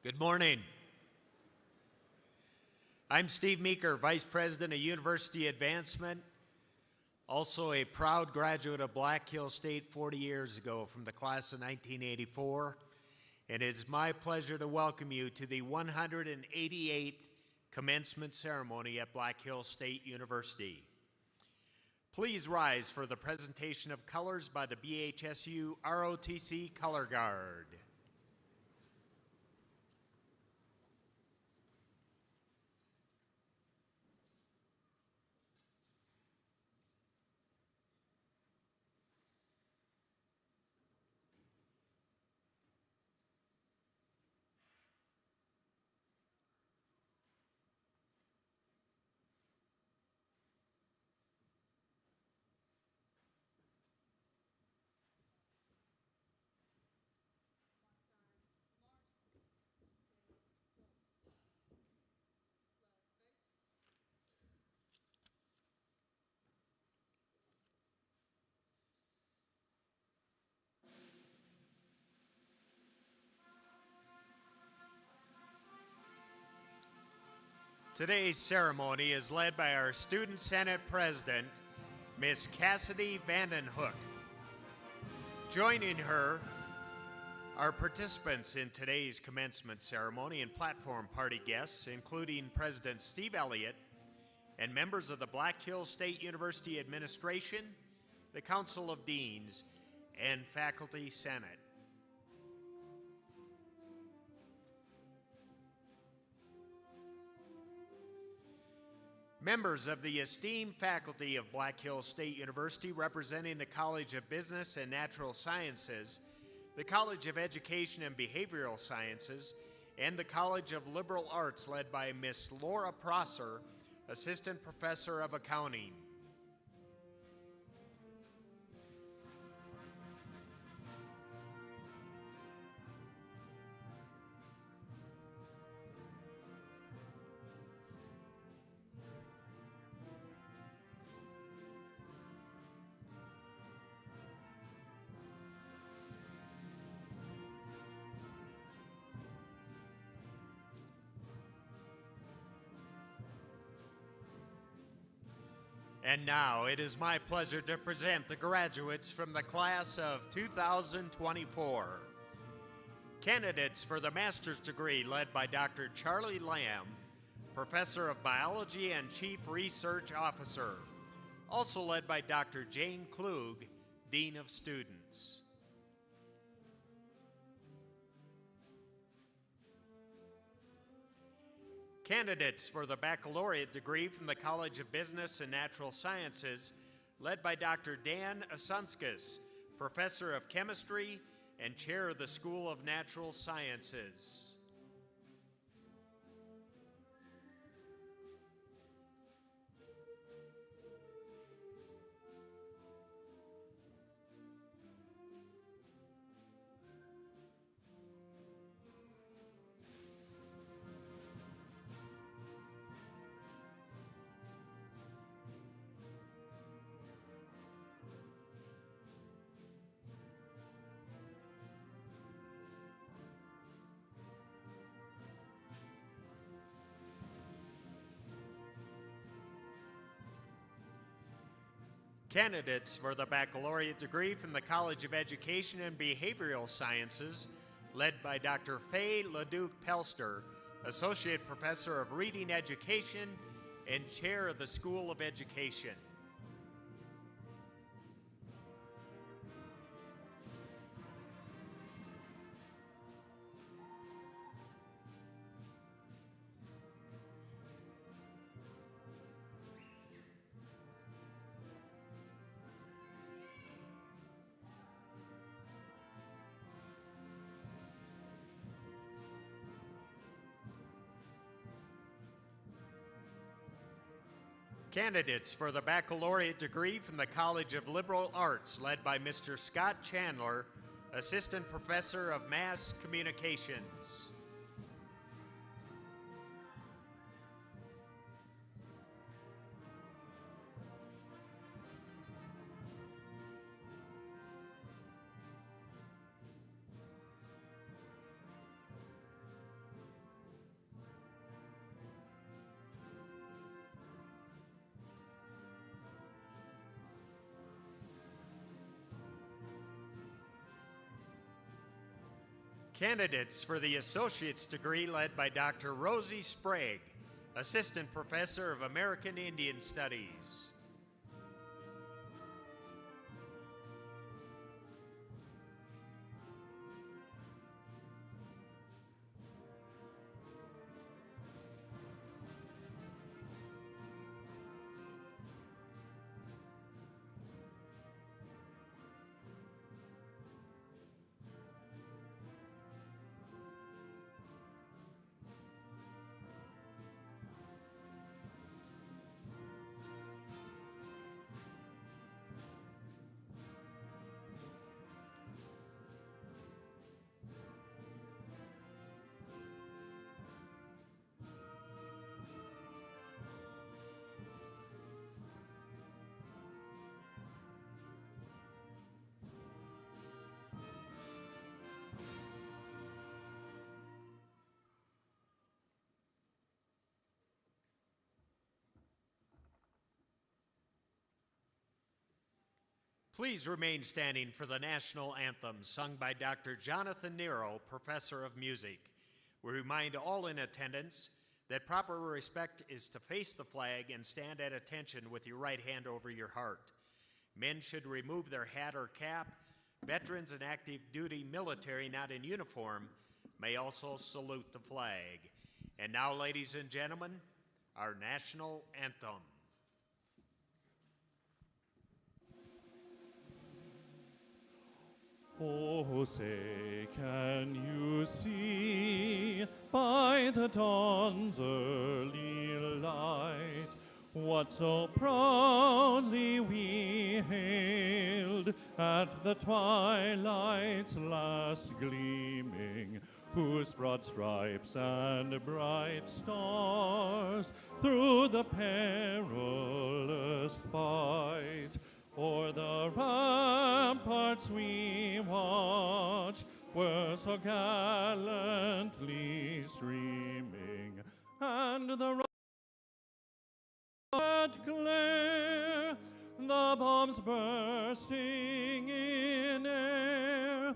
Good morning. I'm Steve Meeker, Vice President of University Advancement, also a proud graduate of Black Hills State 40 years ago from the class of 1984, and it is my pleasure to welcome you to the 188th commencement ceremony at Black Hills State University. Please rise for the presentation of colors by the BHSU ROTC Color Guard. Today's ceremony is led by our Student Senate President, Ms. Cassidy Vandenhoek. Joining her are participants in today's commencement ceremony and platform party guests, including President Steve Elliott and members of the Black Hills State University Administration, the Council of Deans, and Faculty Senate. Members of the esteemed faculty of Black Hills State University representing the College of Business and Natural Sciences, the College of Education and Behavioral Sciences, and the College of Liberal Arts led by Ms. Laura Prosser, Assistant Professor of Accounting. And now it is my pleasure to present the graduates from the class of 2024. Candidates for the master's degree led by Dr. Charlie Lamb, Professor of Biology and Chief Research Officer. Also led by Dr. Jane Klug, Dean of Students. Candidates for the baccalaureate degree from the College of Business and Natural Sciences, led by Dr. Dan Asunskis, Professor of Chemistry and Chair of the School of Natural Sciences. Candidates for the baccalaureate degree from the College of Education and Behavioral Sciences, led by Dr. Faye LeDuc Pelster, Associate Professor of Reading Education and Chair of the School of Education. Candidates for the baccalaureate degree from the College of Liberal Arts, led by Mr. Scott Chandler, Assistant Professor of Mass Communications. Candidates for the associate's degree led by Dr. Rosie Sprague, Assistant Professor of American Indian Studies. Please remain standing for the national anthem sung by Dr. Jonathan Nero, Professor of Music. We remind all in attendance that proper respect is to face the flag and stand at attention with your right hand over your heart. Men should remove their hat or cap. Veterans and active duty military not in uniform may also salute the flag. And now, ladies and gentlemen, our national anthem. Oh, say, can you see by the dawn's early light what so proudly we hailed at the twilight's last gleaming, whose broad stripes and bright stars through the perilous fight o'er the ramparts we watched were so gallantly streaming, and the red glare, the bombs bursting in air,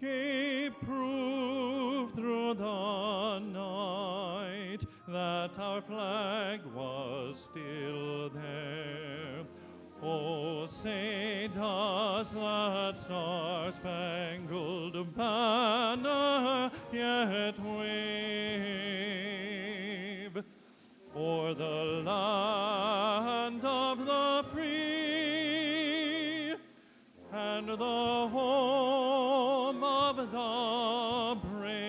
gave proof through the night that our flag was still there. Oh, say, does that star-spangled banner yet wave o'er the land of the free and the home of the brave?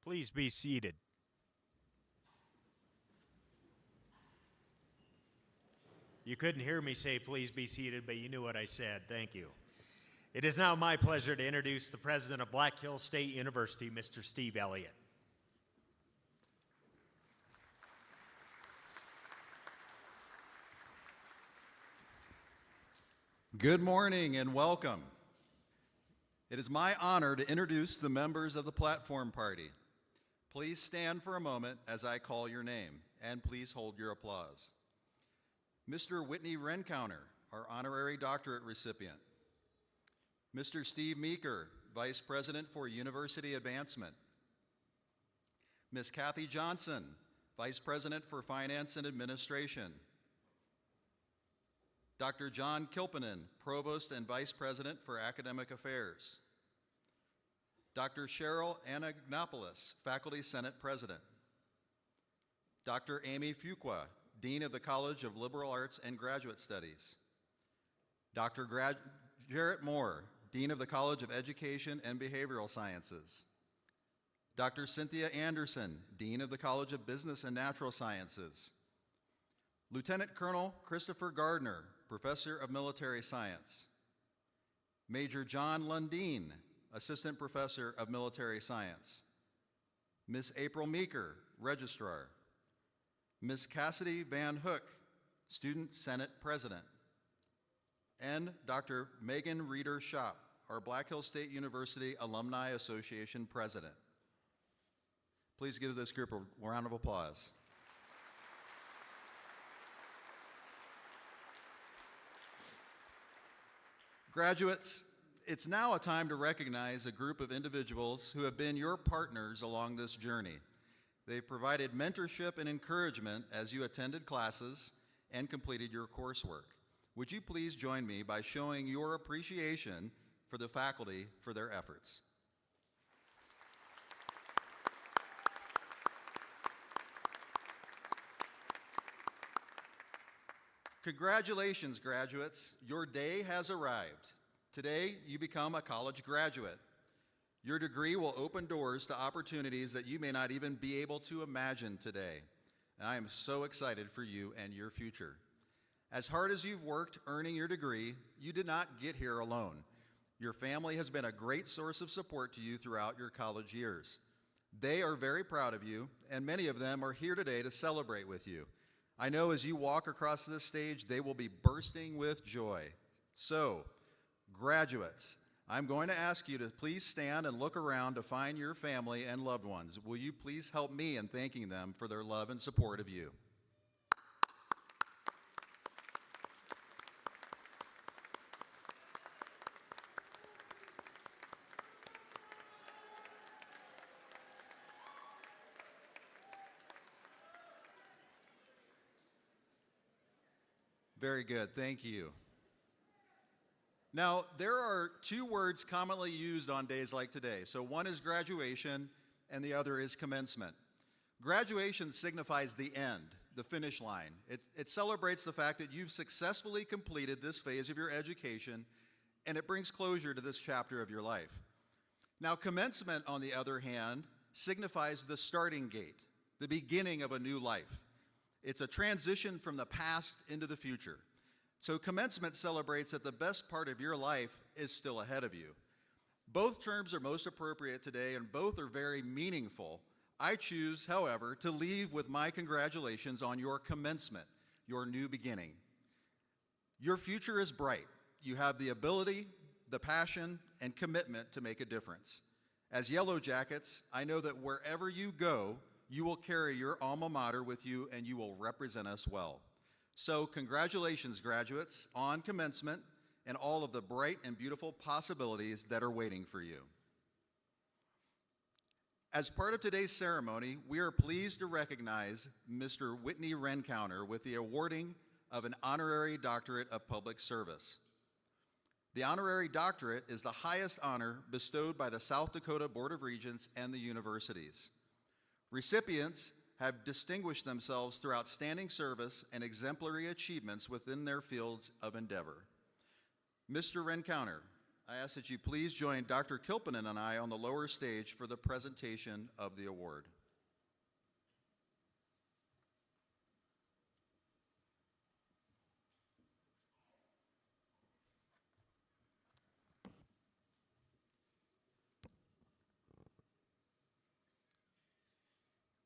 Please be seated. You couldn't hear me say please be seated, but you knew what I said. Thank you. It is now my pleasure to introduce the president of Black Hills State University, Mr. Steve Elliott. Good morning and welcome. It is my honor to introduce the members of the platform party. Please stand for a moment as I call your name, and please hold your applause. Mr. Whitney Rencountner, our honorary doctorate recipient. Mr. Steve Meeker, Vice President for University Advancement. Ms. Kathy Johnson, Vice President for Finance and Administration. Dr. John Kilpinen, Provost and Vice President for Academic Affairs. Dr. Cheryl Anagnopoulos, Faculty Senate President. Dr. Amy Fuqua, Dean of the College of Liberal Arts and Graduate Studies. Dr. Jarrett Moore, Dean of the College of Education and Behavioral Sciences. Dr. Cynthia Anderson, Dean of the College of Business and Natural Sciences. Lieutenant Colonel Christopher Gardner, Professor of Military Science. Major John Lundeen, Assistant Professor of Military Science. Ms. April Meeker, Registrar. Ms. Cassidy Van Hook, Student Senate President. And Dr. Megan Reeder Shop, our Black Hills State University Alumni Association President. Please give this group a round of applause. Graduates, it's now a time to recognize a group of individuals who have been your partners along this journey. They've provided mentorship and encouragement as you attended classes and completed your coursework. Would you please join me by showing your appreciation for the faculty for their efforts? Congratulations, graduates. Your day has arrived. Today, you become a college graduate. Your degree will open doors to opportunities that you may not even be able to imagine today. And I am so excited for you and your future. As hard as you've worked earning your degree, you did not get here alone. Your family has been a great source of support to you throughout your college years. They are very proud of you, and many of them are here today to celebrate with you. I know as you walk across this stage, they will be bursting with joy. So, graduates, I'm going to ask you to please stand and look around to find your family and loved ones. Will you please help me in thanking them for their love and support of you? Very good, thank you. Now, there are two words commonly used on days like today. So one is graduation, and the other is commencement. Graduation signifies the end, the finish line. It celebrates the fact that you've successfully completed this phase of your education, and it brings closure to this chapter of your life. Now, commencement, on the other hand, signifies the starting gate, the beginning of a new life. It's a transition from the past into the future. So commencement celebrates that the best part of your life is still ahead of you. Both terms are most appropriate today, and both are very meaningful. I choose, however, to leave with my congratulations on your commencement, your new beginning. Your future is bright. You have the ability, the passion, and commitment to make a difference. As Yellow Jackets, I know that wherever you go, you will carry your alma mater with you, and you will represent us well. So congratulations, graduates, on commencement and all of the bright and beautiful possibilities that are waiting for you. As part of today's ceremony, we are pleased to recognize Mr. Whitney Rencounter with the awarding of an Honorary Doctorate of Public Service. The Honorary Doctorate is the highest honor bestowed by the South Dakota Board of Regents and the universities. Recipients have distinguished themselves through outstanding service and exemplary achievements within their fields of endeavor. Mr. Rencounter, I ask that you please join Dr. Kilpinen and I on the lower stage for the presentation of the award.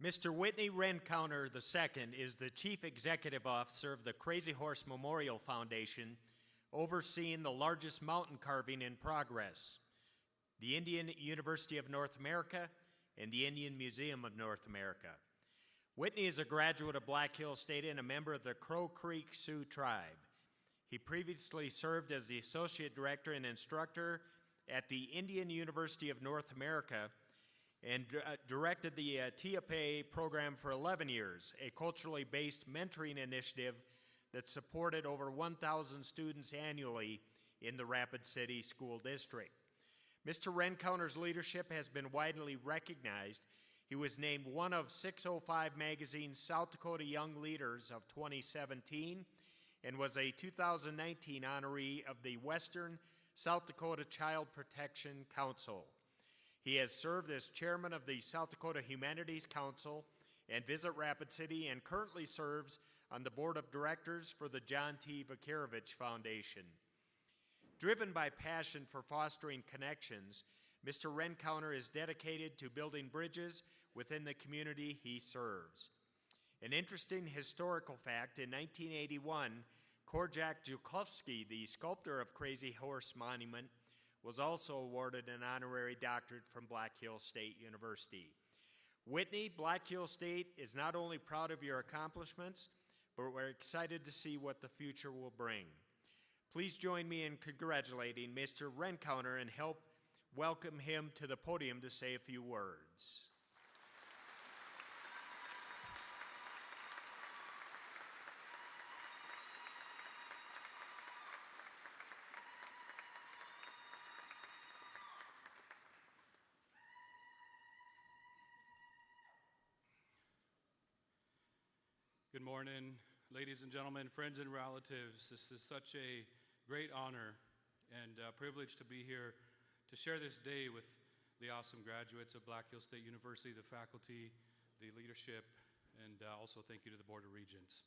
Mr. Whitney Rencounter II is the Chief Executive Officer of the Crazy Horse Memorial Foundation, overseeing the largest mountain carving in progress, the Indian University of North America and the Indian Museum of North America. Whitney is a graduate of Black Hills State and a member of the Crow Creek Sioux tribe. He previously served as the Associate Director and Instructor at the Indian University of North America and directed the TIAPE program for 11 years, a culturally based mentoring initiative that supported over 1,000 students annually in the Rapid City School District. Mr. Rencounter's leadership has been widely recognized. He was named one of 605 Magazine's South Dakota Young Leaders of 2017 and was a 2019 honoree of the Western South Dakota Child Protection Council. He has served as chairman of the South Dakota Humanities Council and Visit Rapid City, and currently serves on the board of directors for the John T. Vakarevich Foundation. Driven by passion for fostering connections, Mr. Rencounter is dedicated to building bridges within the community he serves. An interesting historical fact, in 1981, Korjak Jukovsky, the sculptor of Crazy Horse Monument, was also awarded an honorary doctorate from Black Hills State University. Whitney, Black Hills State is not only proud of your accomplishments, but we're excited to see what the future will bring. Please join me in congratulating Mr. Rencounter and help welcome him to the podium to say a few words. Good morning, ladies and gentlemen, friends and relatives. This is such a great honor and privilege to be here to share this day with the awesome graduates of Black Hills State University, the faculty, the leadership, and also thank you to the Board of Regents.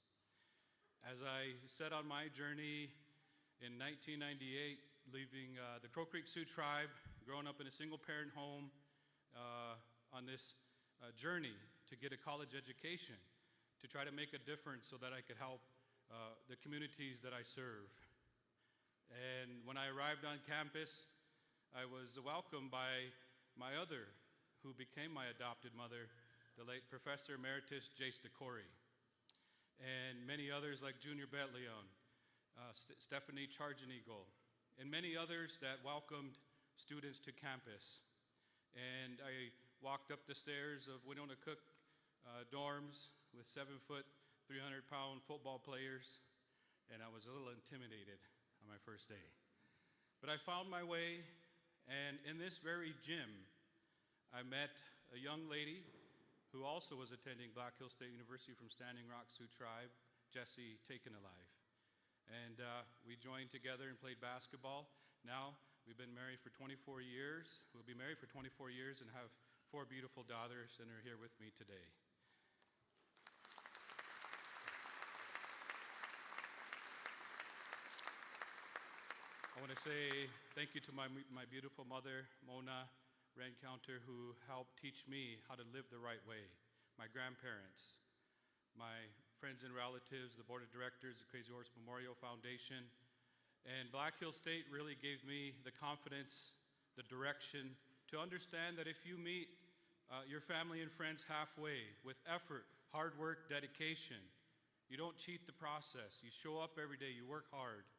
As I set on my journey in 1998, leaving the Crow Creek Sioux tribe, growing up in a single-parent home, on this journey to get a college education, to try to make a difference so that I could help the communities that I serve. And when I arrived on campus, I was welcomed by my other, who became my adopted mother, the late Professor Emeritus Jace DeCory, and many others like Junior Betleon, Stephanie Chargeneagle, and many others that welcomed students to campus. And I walked up the stairs of Winona Cook dorms with 7-foot, 300-pound football players, and I was a little intimidated on my first day. But I found my way, and in this very gym, I met a young lady who also was attending Black Hills State University from Standing Rock Sioux Tribe, Jessie Taken Alive. And we joined together and played basketball. Now, we've been married for 24 years. We'll be married for 24 years and have 4 beautiful daughters, and are here with me today. I want to say thank you to my beautiful mother, Mona Rencounter, who helped teach me how to live the right way. My grandparents, my friends and relatives, the board of directors, the Crazy Horse Memorial Foundation, and Black Hills State really gave me the confidence, the direction to understand that if you meet your family and friends halfway with effort, hard work, dedication, you don't cheat the process. You show up every day, you work hard.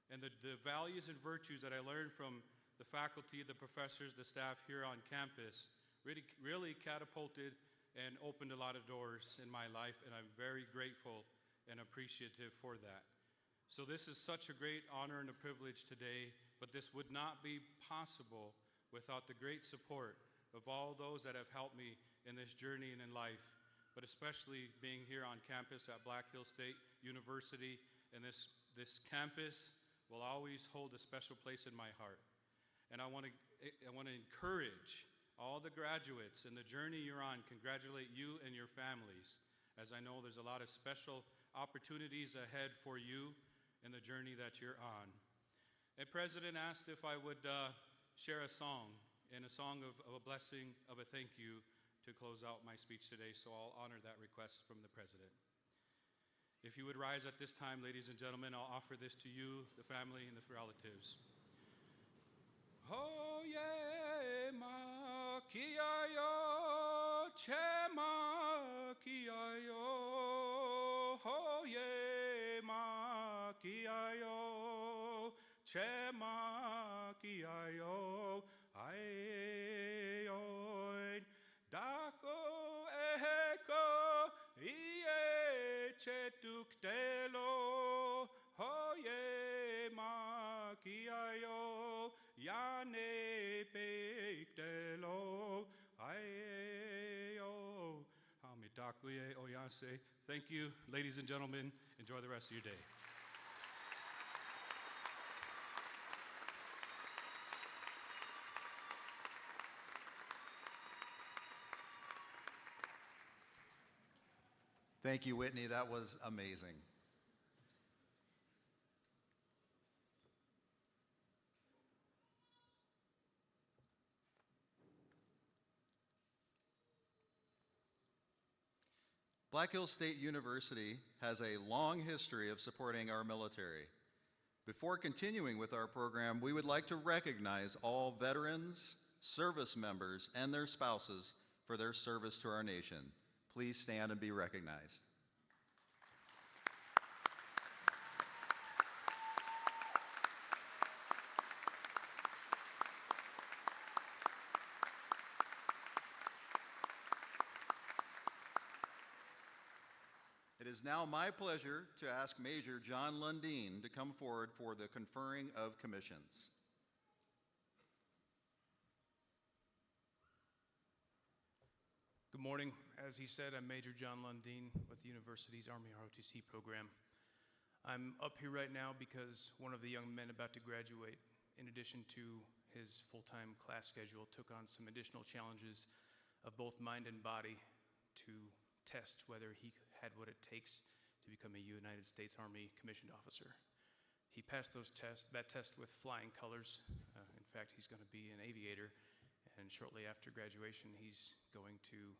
And the values and virtues that I learned from the faculty, the professors, the staff here on campus really catapulted and opened a lot of doors in my life, and I'm very grateful and appreciative for that. So this is such a great honor and a privilege today, but this would not be possible without the great support of all those that have helped me in this journey and in life, but especially being here on campus at Black Hills State University, and this campus will always hold a special place in my heart. And I want to encourage all the graduates in the journey you're on, congratulate you and your families, as I know there's a lot of special opportunities ahead for you in the journey that you're on. And President asked if I would share a song, and a song of a blessing, of a thank you to close out my speech today, so I'll honor that request from the President. If you would rise at this time, ladies and gentlemen, I'll offer this to you, the family, and the relatives. Oh yeah, ma kiayo, che ma kiayo. Oh yeah, ma kiayo, che ma kiayo. Ay oy, Chetuktelo, hoye makiayo, yane pektelo, ayo. Hamidakuye oyanse. Thank you, ladies and gentlemen. Enjoy the rest of your day. Thank you, Whitney. That was amazing. Black Hills State University has a long history of supporting our military. Before continuing with our program, we would like to recognize all veterans, service members, and their spouses for their service to our nation. Please stand and be recognized. It is now my pleasure to ask Major John Lundeen to come forward for the conferring of commissions. Good morning. As he said, I'm Major John Lundeen with the university's Army ROTC program. I'm up here right now because one of the young men about to graduate, in addition to his full-time class schedule, took on some additional challenges of both mind and body to test whether he had what it takes to become a United States Army commissioned officer. He passed that test with flying colors. In fact, he's going to be an aviator, and shortly after graduation, he's going to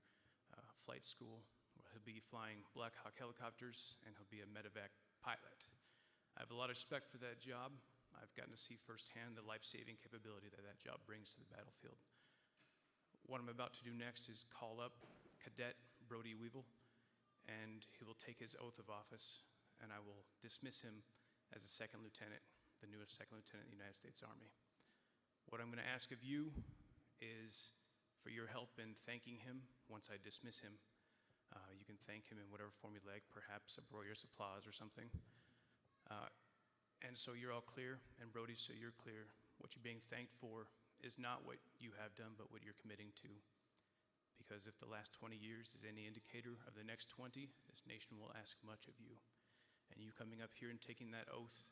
flight school where he'll be flying Black Hawk helicopters, and he'll be a medevac pilot. I have a lot of respect for that job. I've gotten to see firsthand the life-saving capability that job brings to the battlefield. What I'm about to do next is call up Cadet Brody Weevil, and he will take his oath of office, and I will dismiss him as a second lieutenant, the newest second lieutenant in the United States Army. What I'm going to ask of you is for your help in thanking him once I dismiss him. You can thank him in whatever form you like, perhaps a uproarious applause or something. And so you're all clear, and Brody, so you're clear. What you're being thanked for is not what you have done, but what you're committing to. Because if the last 20 years is any indicator of the next 20, this nation will ask much of you. And you coming up here and taking that oath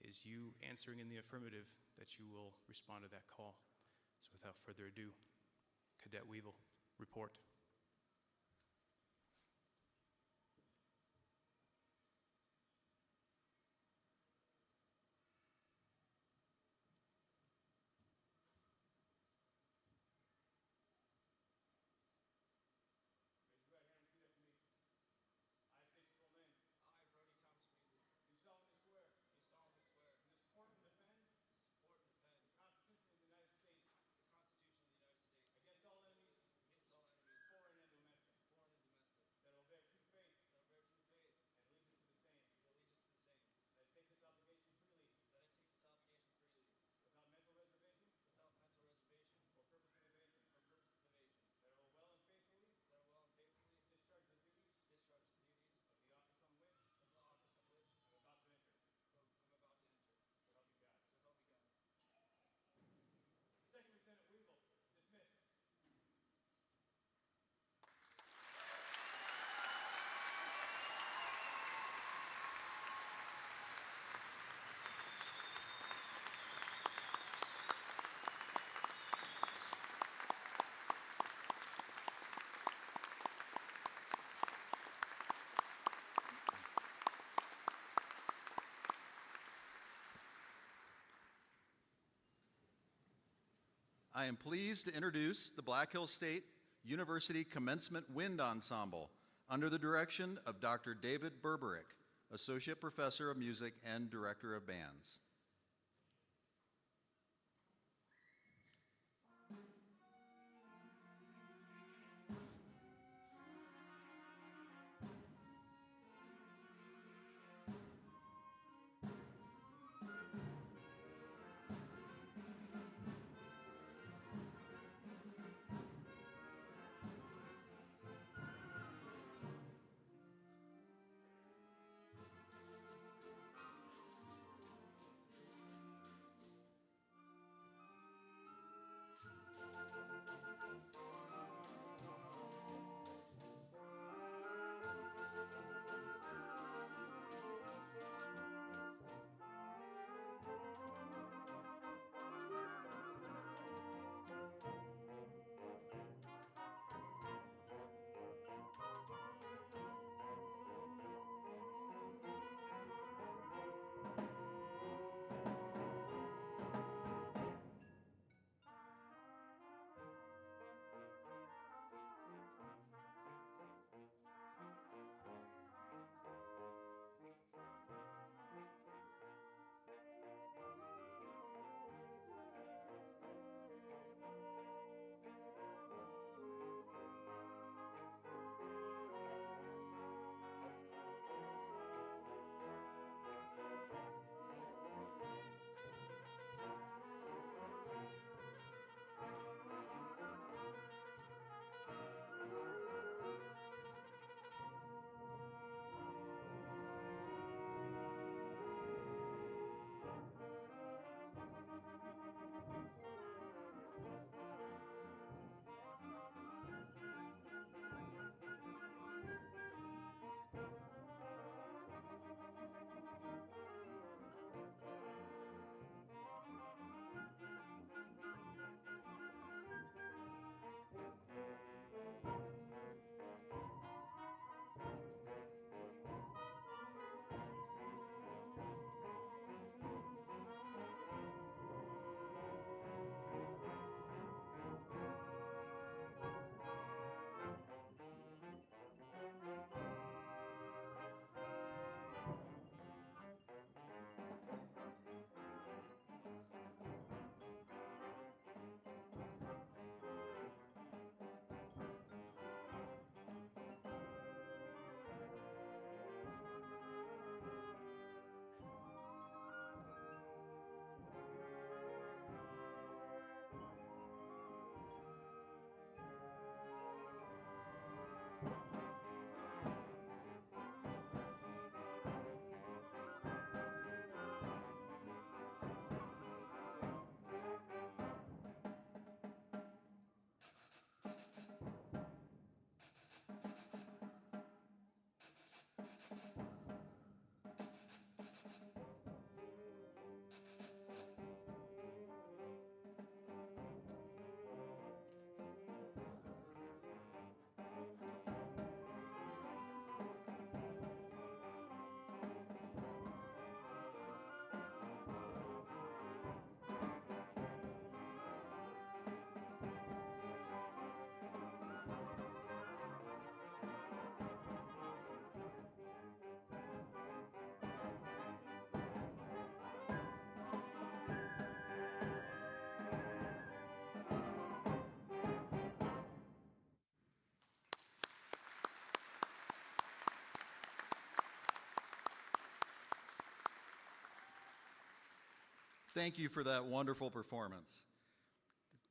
is you answering in the affirmative that you will respond to that call. So without further ado, Cadet Weevil, report. I am pleased to introduce the Black Hills State University Commencement Wind Ensemble under the direction of Dr. David Berberick, Associate Professor of Music and Director of Bands. Thank you for that wonderful performance.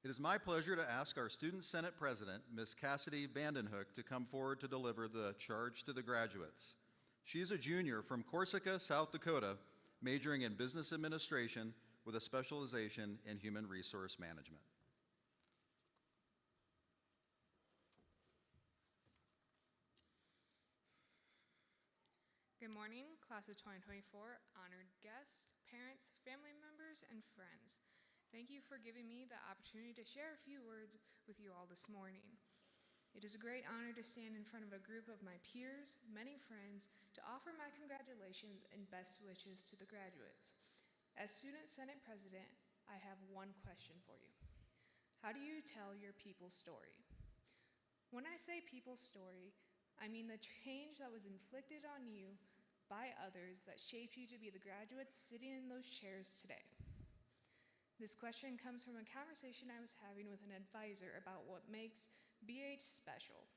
It is my pleasure to ask our Student Senate President, Ms. Cassidy Vandenhoek, to come forward to deliver the charge to the graduates. She is a junior from Corsica, South Dakota, majoring in business administration with a specialization in human resource management. Good morning, class of 2024, honored guests, parents, family members, and friends. Thank you for giving me the opportunity to share a few words with you all this morning. It is a great honor to stand in front of a group of my peers, many friends, to offer my congratulations and best wishes to the graduates. As Student Senate President, I have one question for you. How do you tell your people's story? When I say people's story, I mean the change that was inflicted on you by others that shaped you to be the graduates sitting in those chairs today. This question comes from a conversation I was having with an advisor about what makes BH special.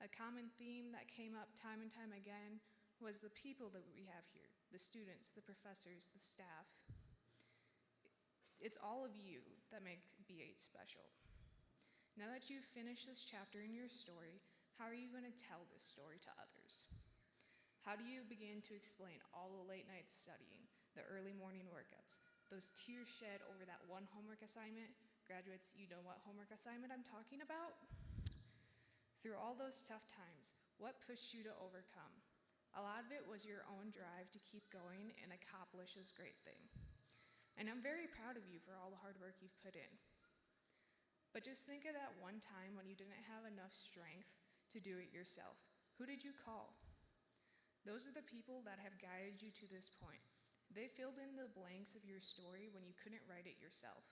A common theme that came up time and time again was the people that we have here, the students, the professors, the staff. It's all of you that make BH special. Now that you've finished this chapter in your story, how are you going to tell this story to others? How do you begin to explain all the late nights studying, the early morning workouts, those tears shed over that one homework assignment? Graduates, you know what homework assignment I'm talking about? Through all those tough times, what pushed you to overcome? A lot of it was your own drive to keep going and accomplish this great thing. And I'm very proud of you for all the hard work you've put in. But just think of that one time when you didn't have enough strength to do it yourself. Who did you call? Those are the people that have guided you to this point. They filled in the blanks of your story when you couldn't write it yourself.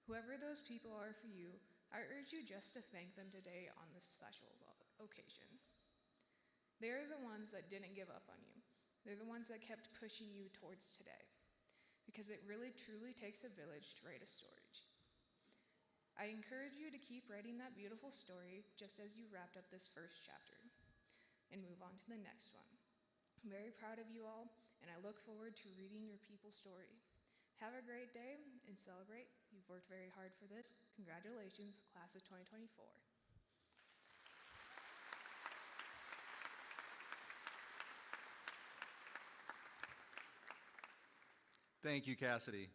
Whoever those people are for you, I urge you just to thank them today on this special occasion. They're the ones that didn't give up on you. They're the ones that kept pushing you towards today. Because it really truly takes a village to write a story. I encourage you to keep writing that beautiful story just as you wrapped up this first chapter and move on to the next one. I'm very proud of you all, and I look forward to reading your people's story. Have a great day and celebrate. You've worked very hard for this. Congratulations, class of 2024. Thank you, Cassidy.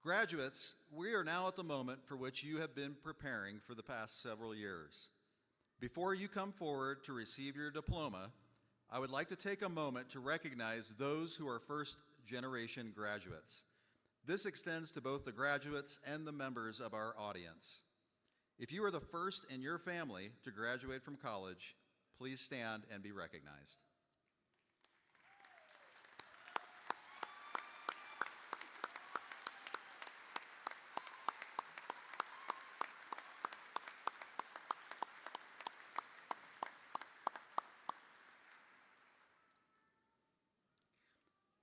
Graduates, we are now at the moment for which you have been preparing for the past several years. Before you come forward to receive your diploma, I would like to take a moment to recognize those who are first-generation graduates. This extends to both the graduates and the members of our audience. If you are the first in your family to graduate from college, please stand and be recognized.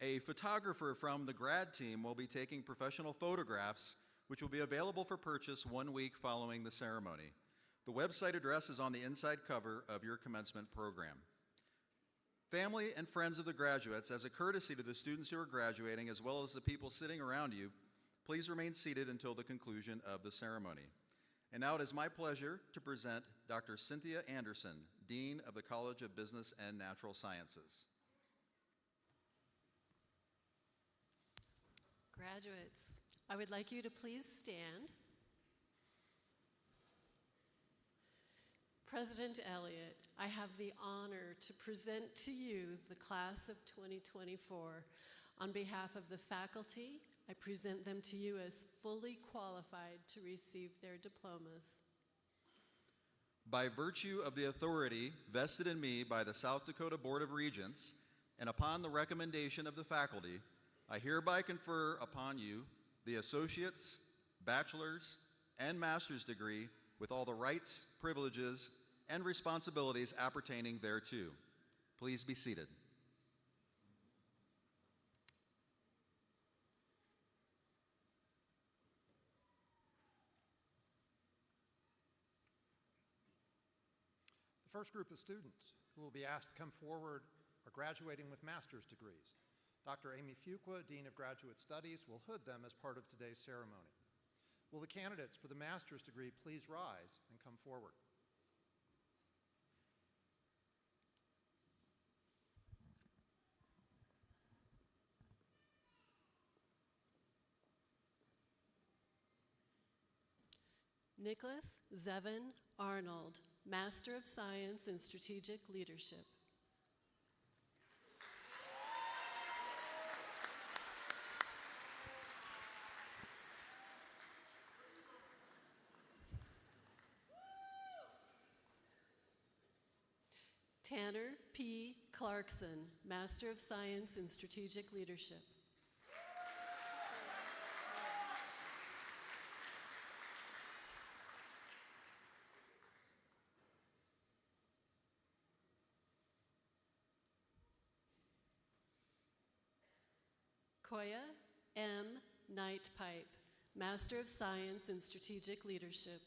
A photographer from the grad team will be taking professional photographs, which will be available for purchase 1 week following the ceremony. The website address is on the inside cover of your commencement program. Family and friends of the graduates, as a courtesy to the students who are graduating, as well as the people sitting around you, please remain seated until the conclusion of the ceremony. And now it is my pleasure to present Dr. Cynthia Anderson, Dean of the College of Business and Natural Sciences. Graduates, I would like you to please stand. President Elliott, I have the honor to present to you the class of 2024. On behalf of the faculty, I present them to you as fully qualified to receive their diplomas. By virtue of the authority vested in me by the South Dakota Board of Regents, and upon the recommendation of the faculty, I hereby confer upon you the associate's, bachelor's, and master's degree with all the rights, privileges, and responsibilities appertaining thereto. Please be seated. The first group of students who will be asked to come forward are graduating with master's degrees. Dr. Amy Fuqua, Dean of Graduate Studies, will hood them as part of today's ceremony. Will the candidates for the master's degree please rise and come forward? Nicholas Zevin Arnold, Master of Science in Strategic Leadership. Tanner P. Clarkson, Master of Science in Strategic Leadership. Koya M. Nightpipe, Master of Science in Strategic Leadership.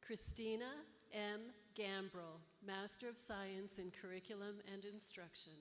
Christina M. Gambrel, Master of Science in Curriculum and Instruction.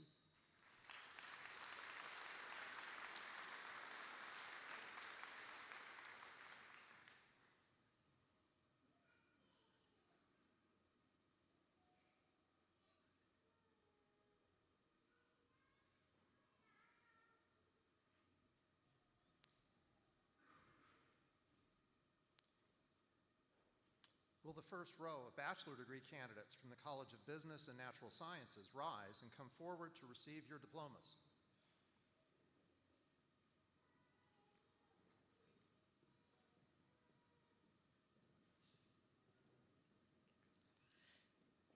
Will the first row of bachelor degree candidates from the College of Business and Natural Sciences rise and come forward to receive your diplomas?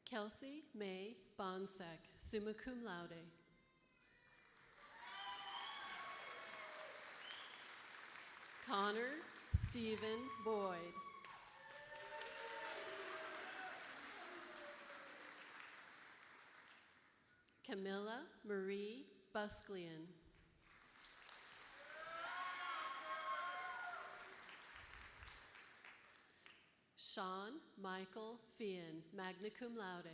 Kelsey May Bonsek, Summa Cum Laude. Connor Stephen Boyd. Camilla Marie Busclian. Sean Michael Fian, Magna Cum Laude.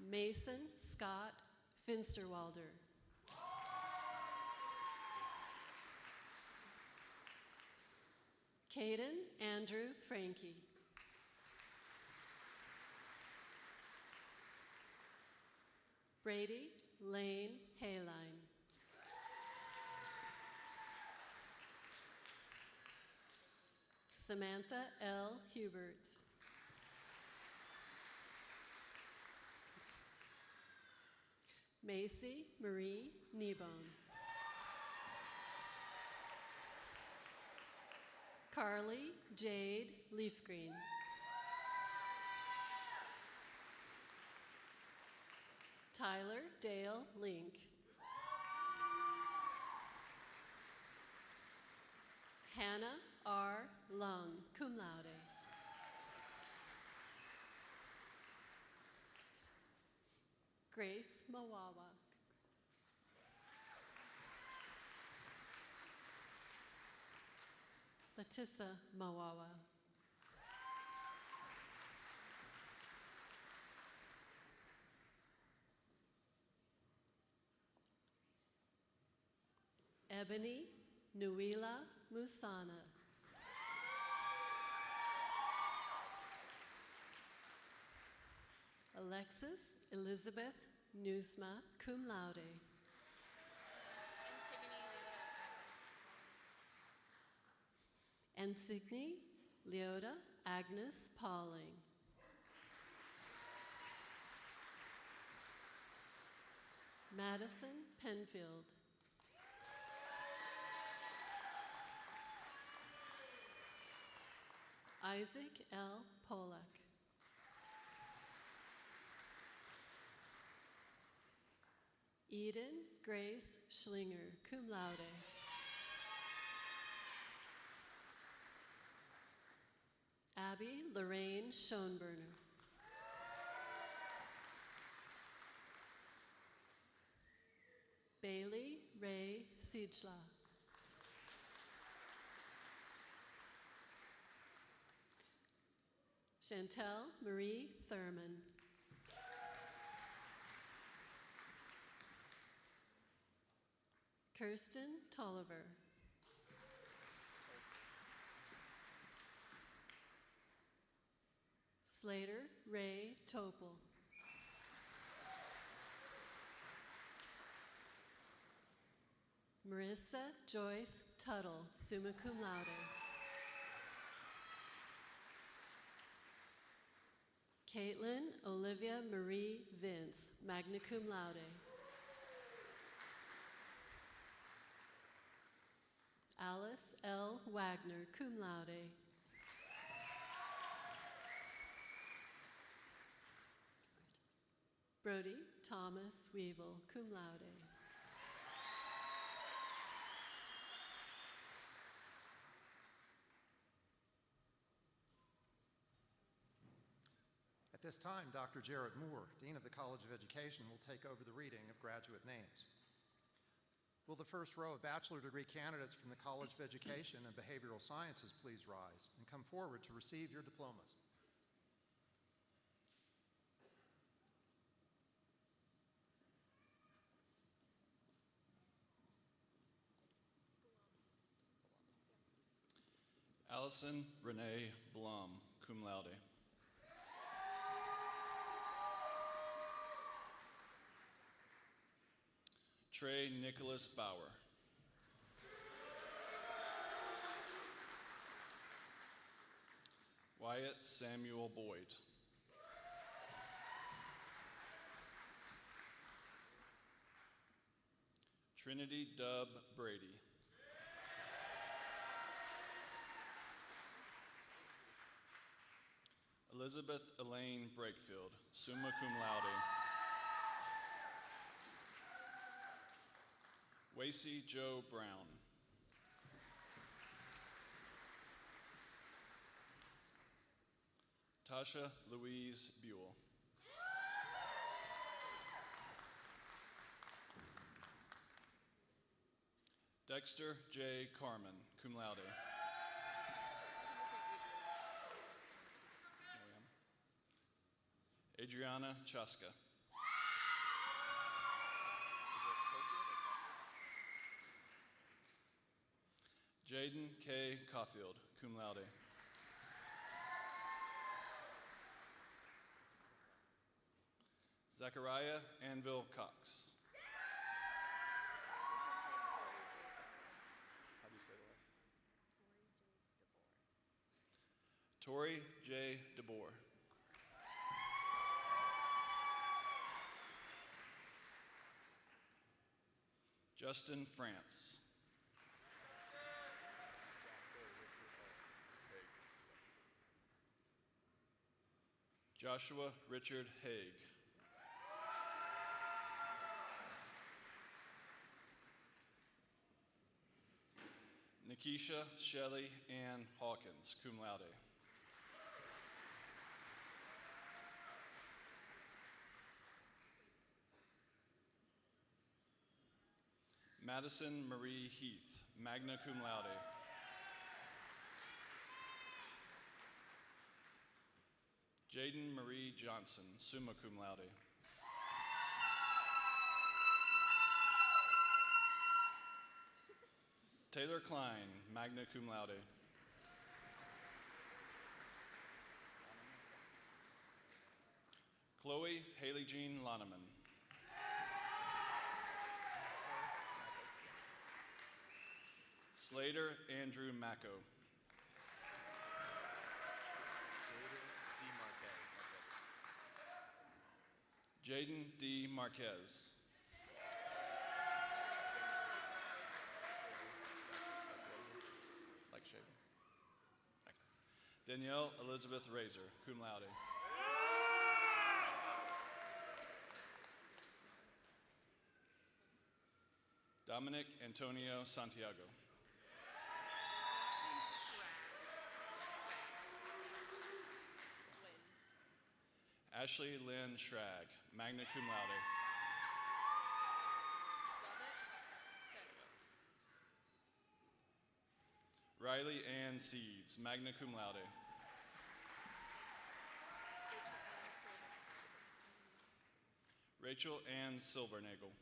Mason Scott Finsterwalder. Caden Andrew Frankie. Brady Lane Hayline. Samantha L. Hubert. Macy Marie Kneebone. Carly Jade Leafgreen. Tyler Dale Link. Hannah R. Lung, cum laude. Grace Mawawa. Latissa Mawawa. Ebony Nuila Musana. Alexis Elizabeth Nusma, cum laude. Ansigni Leota Agnes Pauling. Madison Penfield. Isaac L. Pollack. Eden Grace Schlinger, cum laude. Abby Lorraine Schoenberner. Bailey Ray Siedla. Chantel Marie Thurman. Kirsten Tolliver. Slater Ray Topel. Marissa Joyce Tuttle, summa cum laude. Caitlin Olivia Marie Vince, magna cum laude. Alice L. Wagner, cum laude. Brody Thomas Weevil, cum laude. At this time, Dr. Jared Moore, Dean of the College of Education, will take over the reading of graduate names. Will the first row of bachelor degree candidates from the College of Education and Behavioral Sciences please rise and come forward to receive your diplomas? Allison Renee Blum, cum laude. Trey Nicholas Bauer. Wyatt Samuel Boyd. Trinity Dub Brady. Elizabeth Elaine Brakefield, summa cum laude. Wasey Joe Brown. Tasha Louise Buell. Dexter J. Carmen, cum laude. Adriana Chaska. Jaden K. Caulfield, cum laude. Zachariah Anvil Cox. How do you say the last? Tori J. DeBoer. Justin France. Joshua Richard Haig. Nikisha Shelley Ann Hawkins, cum laude. Madison Marie Heath, magna cum laude. Jaden Marie Johnson, summa cum laude. Taylor Klein, magna cum laude. Chloe Haley Jean Loneman. Slater Andrew Macco. Jaden D. Marquez. Like shaving? Okay. Danielle Elizabeth Razor, cum laude. Dominic Antonio Santiago. Ashley Lynn Schrag, magna cum laude. Riley Ann Seeds, magna cum laude. Rachel Ann Silvernagel.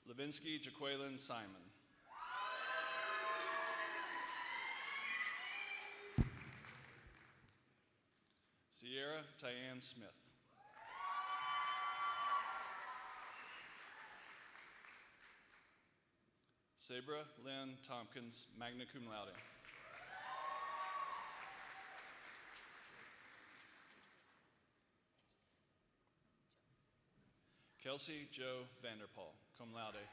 Levinsky Jaqueline Simon. Sierra Tyann Smith. Sabra Lynn Tompkins, magna cum laude. Kelsey Joe Vanderpaul, cum laude.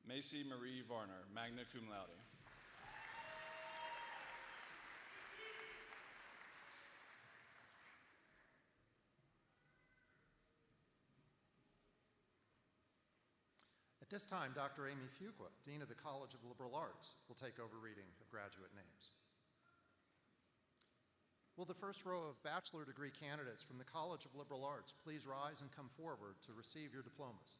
Macy Marie Varner, magna cum laude. At this time, Dr. Amy Fuqua, Dean of the College of Liberal Arts, will take over reading of graduate names. Will the first row of bachelor degree candidates from the College of Liberal Arts please rise and come forward to receive your diplomas?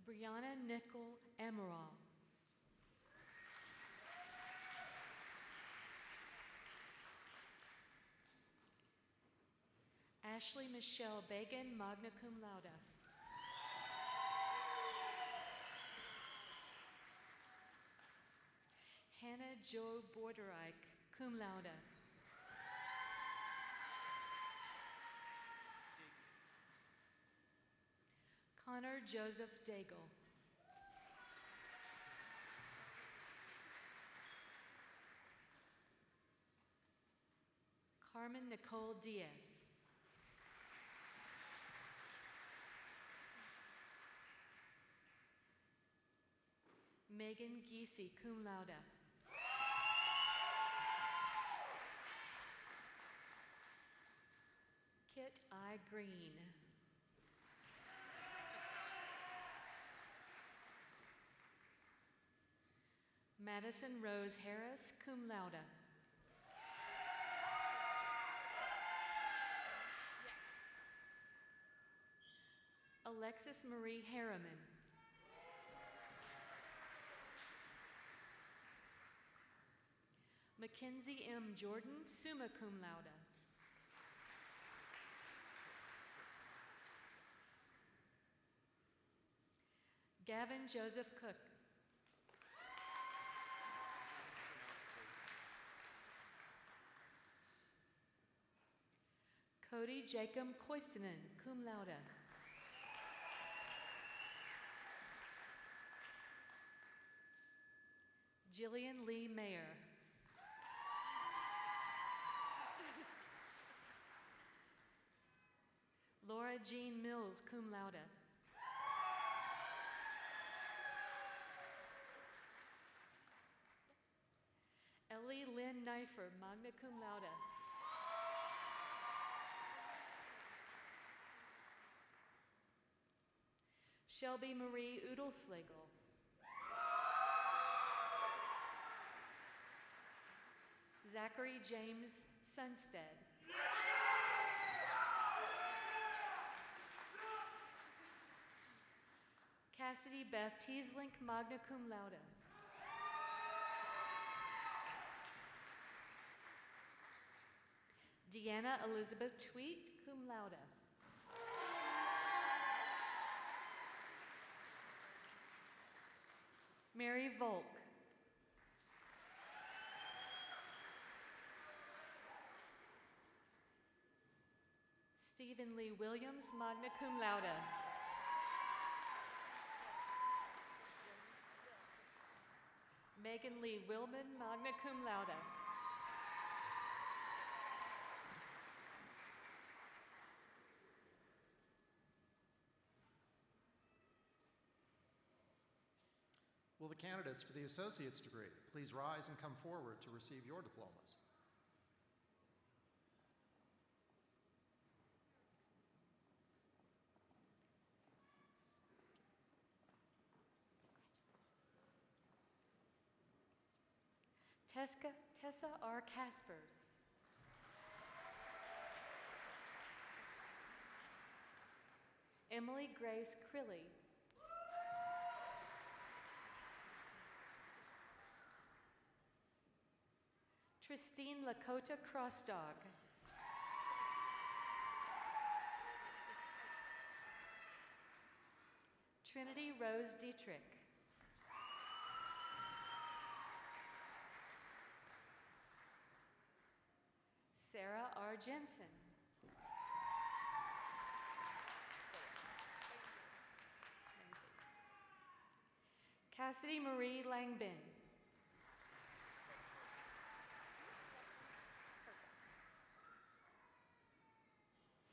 Brianna Nicole Emerald. Ashley Michelle Bagan, magna cum laude. Hannah Jo Borderike, cum laude. Connor Joseph Daigle. Carmen Nicole Diaz. Megan Giese, cum laude. Kit I. Green. Madison Rose Harris, cum laude. Alexis Marie Harriman. Mackenzie M. Jordan, summa cum laude. Gavin Joseph Cook. Cody Jacob Koistinen, cum laude. Jillian Lee Mayer. Laura Jean Mills, cum laude. Ellie Lynn Neifer, magna cum laude. Shelby Marie Udelslegel. Zachary James Sunstead. Cassidy Beth Teeslink, magna cum laude. Deanna Elizabeth Tweet, cum laude. Mary Volk. Stephen Lee Williams, magna cum laude. Megan Lee Willman, magna cum laude. Will the candidates for the associate's degree please rise and come forward to receive your diplomas? Tessa R. Caspers. Emily Grace Crilly. Tristine Lakota Crossdog. Trinity Rose Dietrich. Sarah R. Jensen. Cassidy Marie Langbin.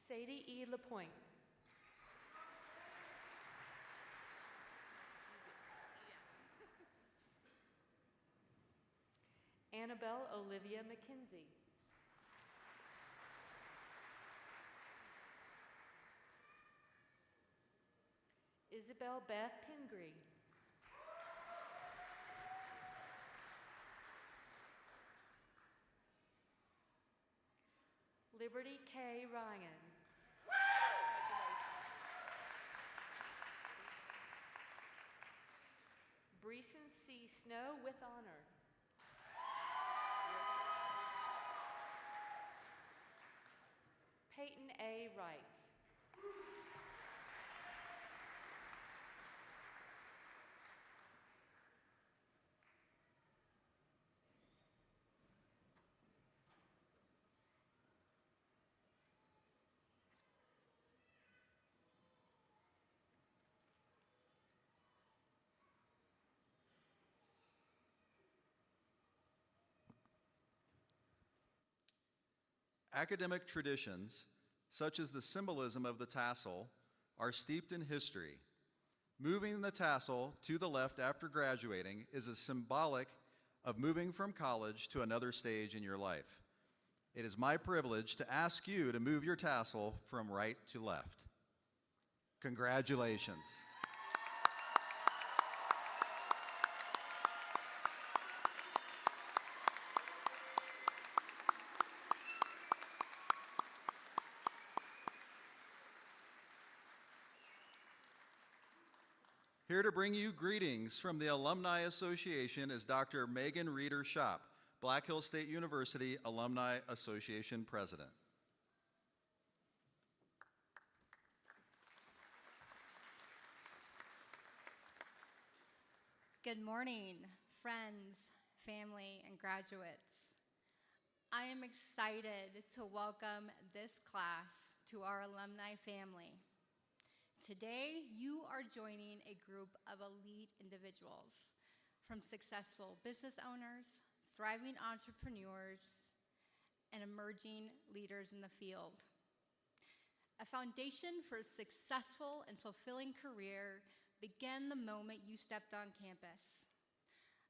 Sadie E. Lapointe. Annabelle Olivia McKenzie. Isabel Beth Pingree. Liberty K. Ryan. Breeson C. Snow with honor. Peyton A. Wright. Academic traditions, such as the symbolism of the tassel, are steeped in history. Moving the tassel to the left after graduating is a symbolic of moving from college to another stage in your life. It is my privilege to ask you to move your tassel from right to left. Congratulations. Here to bring you greetings from the Alumni Association is Dr. Megan Reeder Shop, Black Hills State University Alumni Association President. Good morning, friends, family, and graduates. I am excited to welcome this class to our alumni family. Today, you are joining a group of elite individuals, from successful business owners, thriving entrepreneurs, and emerging leaders in the field. A foundation for a successful and fulfilling career began the moment you stepped on campus.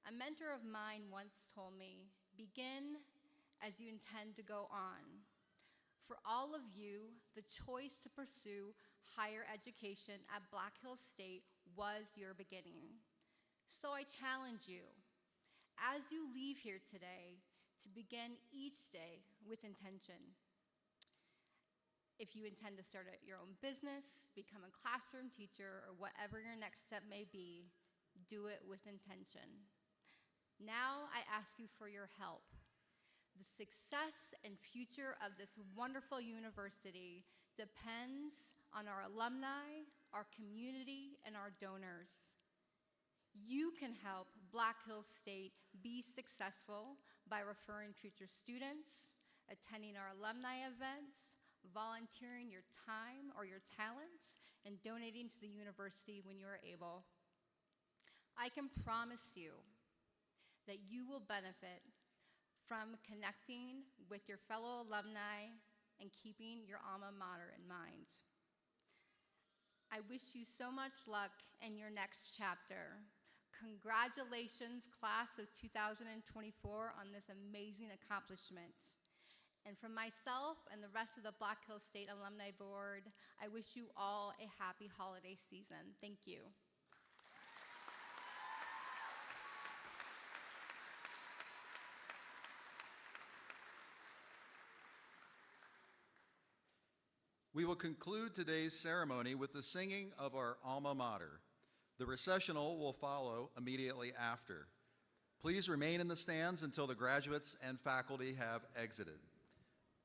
A mentor of mine once told me, "Begin as you intend to go on." For all of you, the choice to pursue higher education at Black Hills State was your beginning. So I challenge you, as you leave here today, to begin each day with intention. If you intend to start your own business, become a classroom teacher, or whatever your next step may be, do it with intention. Now I ask you for your help. The success and future of this wonderful university depends on our alumni, our community, and our donors. You can help Black Hills State be successful by referring future students, attending our alumni events, volunteering your time or your talents, and donating to the university when you are able. I can promise you that you will benefit from connecting with your fellow alumni and keeping your alma mater in mind. I wish you so much luck in your next chapter. Congratulations, class of 2024, on this amazing accomplishment. And from myself and the rest of the Black Hills State Alumni Board, I wish you all a happy holiday season. Thank you. We will conclude today's ceremony with the singing of our alma mater. The recessional will follow immediately after. Please remain in the stands until the graduates and faculty have exited.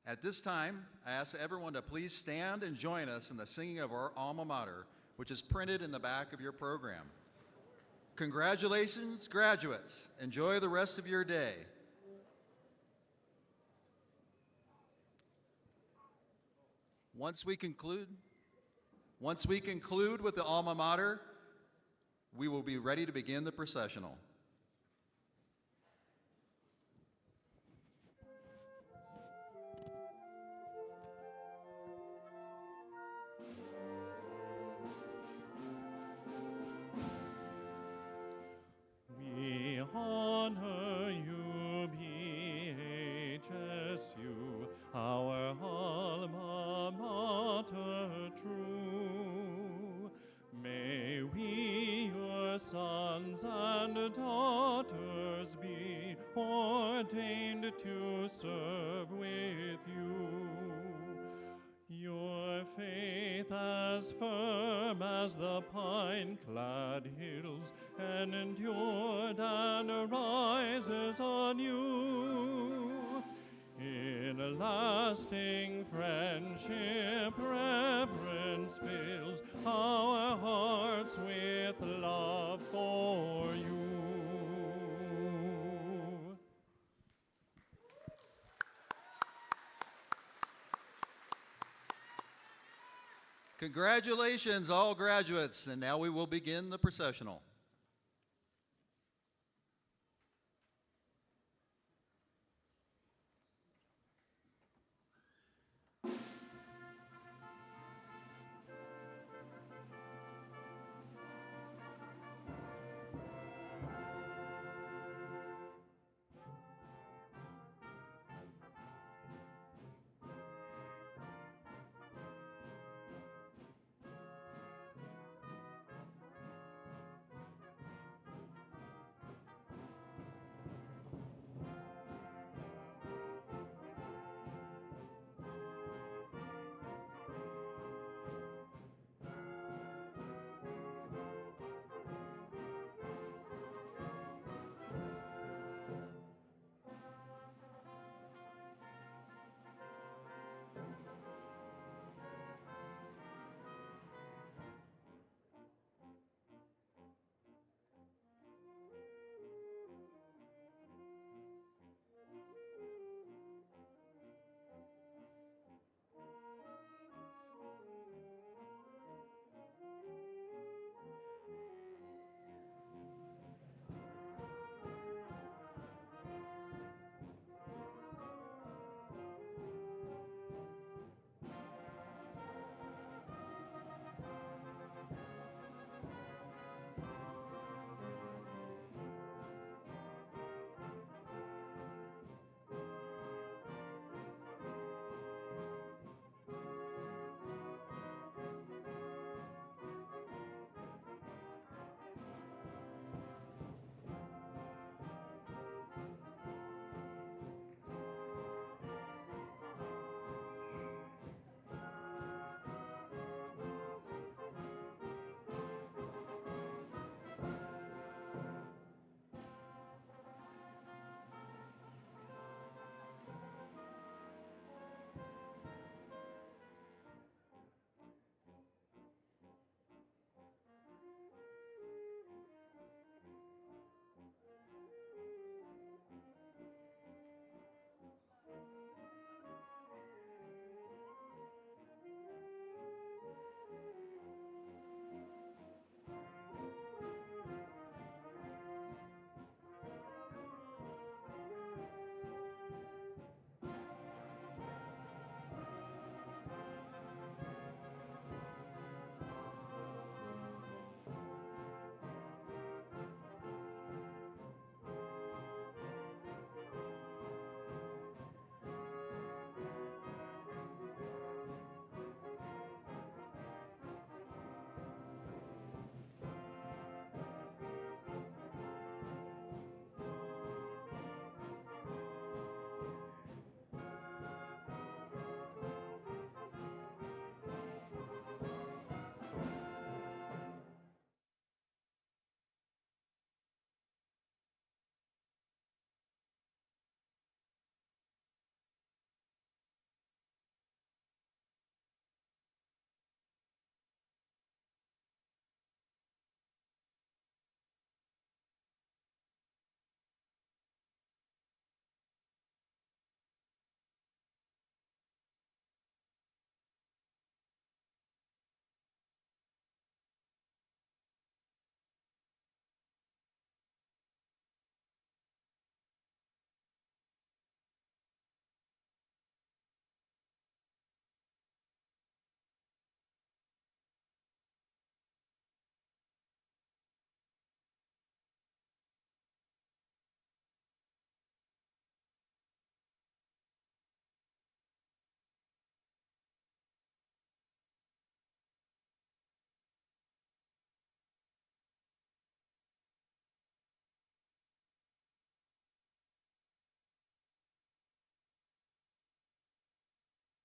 At this time, I ask everyone to please stand and join us in the singing of our alma mater, which is printed in the back of your program. Congratulations, graduates. Enjoy the rest of your day. Once we conclude with the alma mater, we will be ready to begin the processional. We honor you, BHSU, our alma mater true. May we, your sons and daughters, be ordained to serve with you. Your faith as firm as the pine-clad hills, and endured and rises anew. In lasting friendship, reverence fills our hearts with love for you. Congratulations, all graduates, and now we will begin the processional.